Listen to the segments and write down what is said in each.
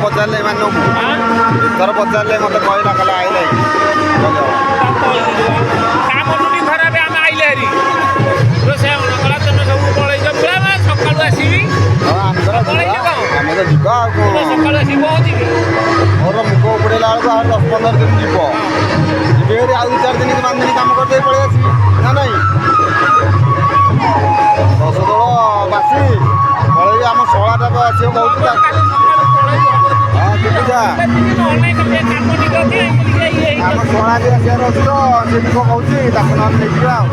ପଚାରିଲେ ଏମାନଙ୍କୁ ଥର ପଚାରିଲେ ମୋତେ କହିଲା କହିଲା ଆଇଲେ କାମ ଟୁଟି ଖରାପ ଆମେ ଆଇଲେ ହେରି ରୋଷେଇ କଲା ତମେ ସବୁ ପଳେଇଛ ପୁରା ସକାଳୁ ଆସିବି ଆମେ ତ ଯିବା ଆଉ କ'ଣ ସକାଳୁ ଆସିବି ପହଞ୍ଚିବି ମୋର ମୁଗ ଉପଡ଼େଇଲା ବେଳକୁ ଆହୁରି 10-15 ଦିନ ଯିବ ଯିବେ ହେରି ଆଉ 2-4 ଦିନ 5 ଦିନ କାମ କରିଦେଇ ପଳେଇ ଆସିବି ନା ନାହିଁ 10 ଦଳ ବାସି ପଳେଇବି ଆମ ଶଳାଟା ଆସିବ କହୁଛି ହଁ ଯିବି ଆମ ଶଳା ବି ଆସିବାର ଅଛି ତ ସେ ଯିବ କହୁଛି ତାକୁ ନହେଲେ ନେଇଯିବା ଆଉ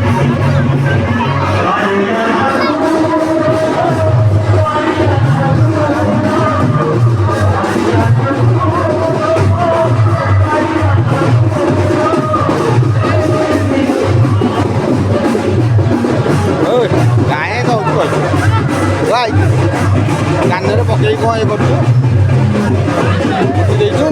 କାହିଁ କହୁଛୁ ଭାଇ କାନରେ ପକେଇକି କ'ଣ ଇଏ କରୁଛୁ ଦେଇଛୁ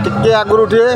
ଟିକେ ଆଗରୁ ଉଠିବେ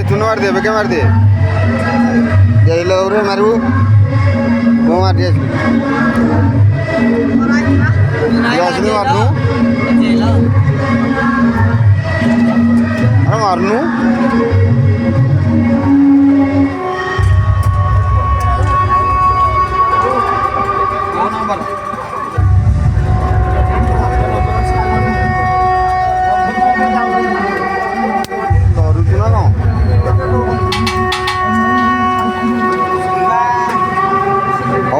चुन मार दे बेके मार दे जाइले रे मारबू वो मार दे यासनी मारनू अरे मारनू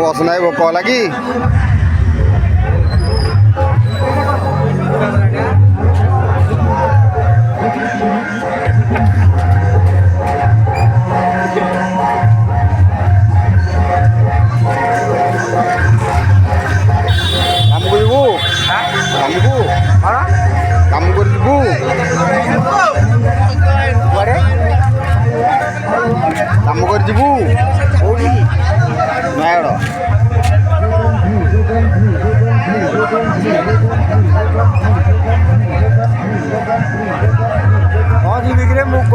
बसना भोक लगी काम कर जीवु नयागड़ हाँ जी मुग